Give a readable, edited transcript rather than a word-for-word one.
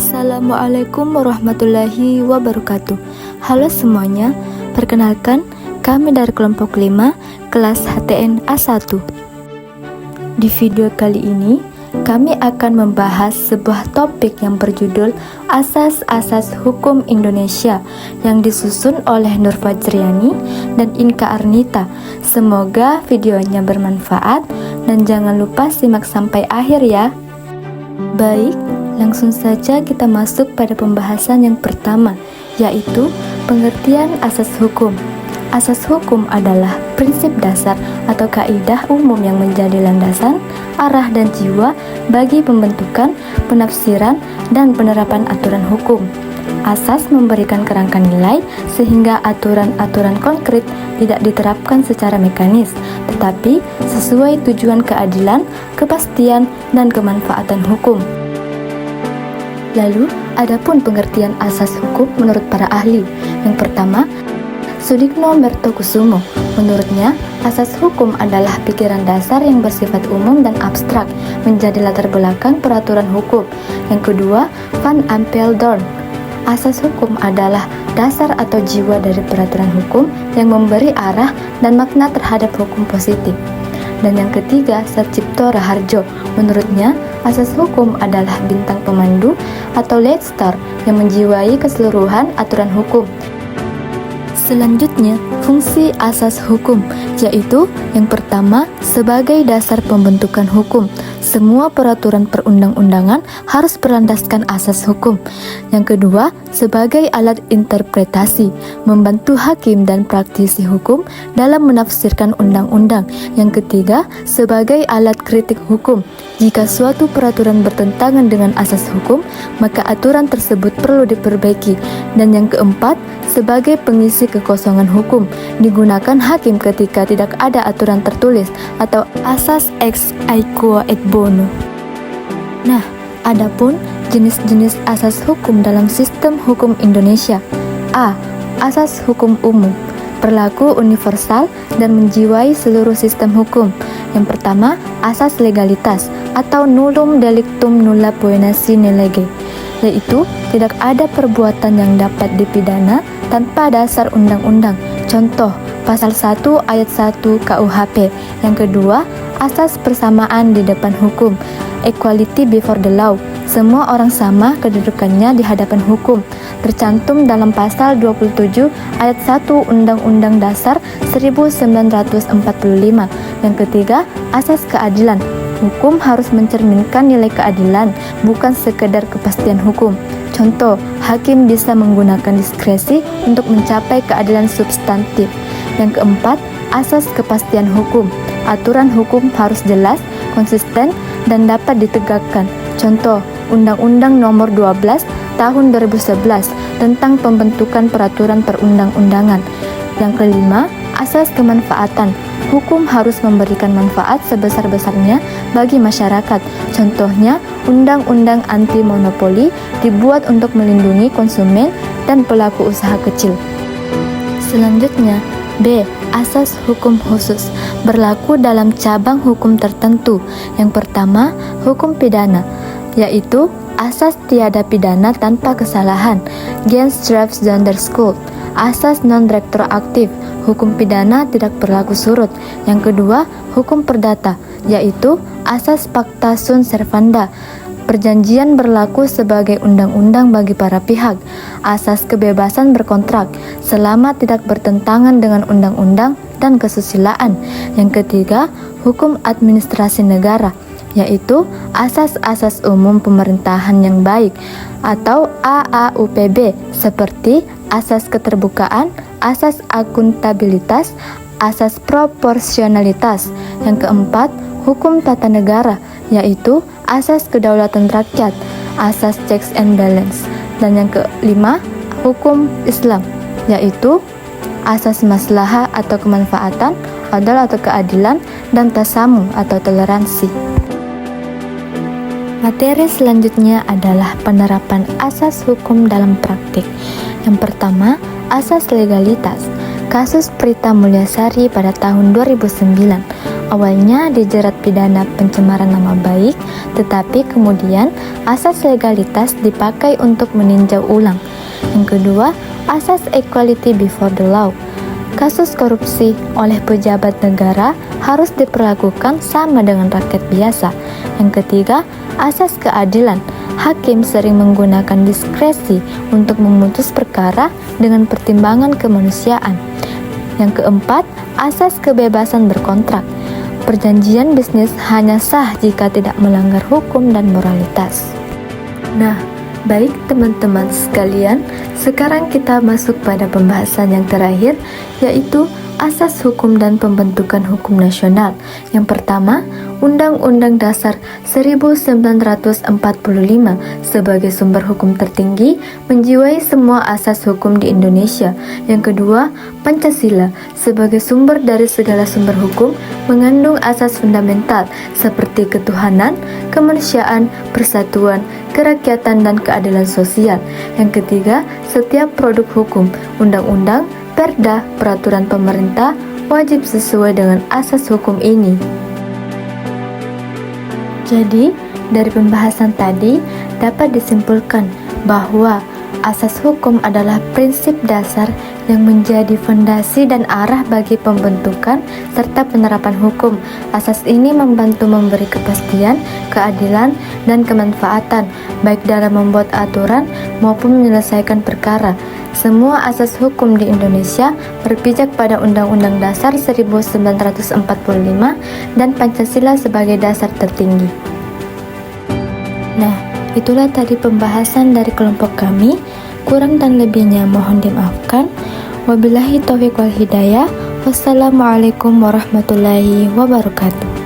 Assalamualaikum warahmatullahi wabarakatuh. Halo semuanya, perkenalkan kami dari kelompok 5 kelas HTN A1. Di video kali ini kami akan membahas sebuah topik yang berjudul Asas-Asas Hukum Indonesia yang disusun oleh Nur Fajriani dan Inka Arnita. Semoga videonya bermanfaat dan jangan lupa simak sampai akhir ya. Baik, langsung saja kita masuk pada pembahasan yang pertama, yaitu pengertian asas hukum. Asas hukum adalah prinsip dasar atau kaidah umum yang menjadi landasan, arah dan jiwa bagi pembentukan, penafsiran, dan penerapan aturan hukum. Asas memberikan kerangka nilai sehingga aturan-aturan konkret tidak diterapkan secara mekanis, tetapi sesuai tujuan keadilan, kepastian, dan kemanfaatan hukum. Lalu, adapun pengertian asas hukum menurut para ahli. Yang pertama, Sudikno Mertokusumo. Menurutnya, asas hukum adalah pikiran dasar yang bersifat umum dan abstrak, menjadi latar belakang peraturan hukum. Yang kedua, Van Apeldoorn. Asas hukum adalah dasar atau jiwa dari peraturan hukum yang memberi arah dan makna terhadap hukum positif. Dan yang ketiga, Satchipto Raharjo. Menurutnya, asas hukum adalah bintang pemandu atau light star yang menjiwai keseluruhan aturan hukum. Selanjutnya, fungsi asas hukum, yaitu yang pertama, sebagai dasar pembentukan hukum. Semua peraturan perundang-undangan harus berlandaskan asas hukum. Yang kedua, sebagai alat interpretasi, membantu hakim dan praktisi hukum dalam menafsirkan undang-undang. Yang ketiga, sebagai alat kritik hukum. Jika suatu peraturan bertentangan dengan asas hukum, maka aturan tersebut perlu diperbaiki. Dan yang keempat, sebagai pengisi kekosongan hukum, digunakan hakim ketika tidak ada aturan tertulis atau asas ex aequo et bono. Nah, adapun jenis-jenis asas hukum dalam sistem hukum Indonesia. A. Asas hukum umum, berlaku universal dan menjiwai seluruh sistem hukum. Yang pertama, asas legalitas atau nullum delictum nulla poena sine lege, yaitu tidak ada perbuatan yang dapat dipidana tanpa dasar undang-undang. Contoh, pasal 1 ayat 1 KUHP. Yang kedua, asas persamaan di depan hukum, equality before the law. Semua orang sama kedudukannya di hadapan hukum, tercantum dalam pasal 27 ayat 1 Undang-Undang Dasar 1945. Yang ketiga, asas keadilan. Hukum harus mencerminkan nilai keadilan, bukan sekedar kepastian hukum. Contoh, hakim bisa menggunakan diskresi untuk mencapai keadilan substantif. Yang keempat, asas kepastian hukum. Aturan hukum harus jelas, konsisten, dan dapat ditegakkan. Contoh, Undang-Undang Nomor 12 Tahun 2011 tentang pembentukan peraturan perundang-undangan. Yang kelima, asas kemanfaatan. Hukum harus memberikan manfaat sebesar-besarnya bagi masyarakat. Contohnya, Undang-Undang Anti Monopoli dibuat untuk melindungi konsumen dan pelaku usaha kecil. Selanjutnya, B. Asas hukum khusus, berlaku dalam cabang hukum tertentu. Yang pertama, hukum pidana, yaitu asas tiada pidana tanpa kesalahan, gens strafzonderskuld. Asas non-retroaktif, hukum pidana tidak berlaku surut. Yang kedua, hukum perdata, yaitu asas pacta sunt servanda, perjanjian berlaku sebagai undang-undang bagi para pihak. Asas kebebasan berkontrak, selama tidak bertentangan dengan undang-undang dan kesusilaan. Yang ketiga, hukum administrasi negara, yaitu asas-asas umum pemerintahan yang baik atau AAUPB, seperti asas keterbukaan, asas akuntabilitas, asas proporsionalitas. Yang keempat, hukum tata negara, yaitu asas kedaulatan rakyat, asas checks and balance. Dan yang kelima, hukum Islam, yaitu asas maslahah atau kemanfaatan, adil atau keadilan, dan tasamu atau toleransi. Materi selanjutnya adalah penerapan asas hukum dalam praktik. Yang pertama, asas legalitas. Kasus Prita Mulyasari pada tahun 2009. awalnya dijerat pidana pencemaran nama baik, tetapi kemudian asas legalitas dipakai untuk meninjau ulang. Yang kedua, asas equality before the law. Kasus korupsi oleh pejabat negara harus diperlakukan sama dengan rakyat biasa. Yang ketiga, asas keadilan. Hakim sering menggunakan diskresi untuk memutus perkara dengan pertimbangan kemanusiaan. Yang keempat, asas kebebasan berkontrak. Perjanjian bisnis hanya sah jika tidak melanggar hukum dan moralitas. Nah, baik teman-teman sekalian, sekarang kita masuk pada pembahasan yang terakhir, yaitu asas hukum dan pembentukan hukum nasional. Yang pertama, Undang-Undang Dasar 1945 sebagai sumber hukum tertinggi menjiwai semua asas hukum di Indonesia. Yang kedua, Pancasila sebagai sumber dari segala sumber hukum mengandung asas fundamental seperti ketuhanan, kemanusiaan, persatuan, kerakyatan, dan keadilan sosial. Yang ketiga, setiap produk hukum, undang-undang, perda, peraturan pemerintah wajib sesuai dengan asas hukum ini. Jadi, dari pembahasan tadi dapat disimpulkan bahwa asas hukum adalah prinsip dasar yang menjadi fondasi dan arah bagi pembentukan serta penerapan hukum. Asas ini membantu memberi kepastian, keadilan, dan kemanfaatan, baik dalam membuat aturan maupun menyelesaikan perkara. Semua asas hukum di Indonesia berpijak pada Undang-Undang Dasar 1945 dan Pancasila sebagai dasar tertinggi. Nah, itulah tadi pembahasan dari kelompok kami. Kurang dan lebihnya mohon dimaafkan. Wabillahi taufiq wal hidayah. Wassalamualaikum warahmatullahi wabarakatuh.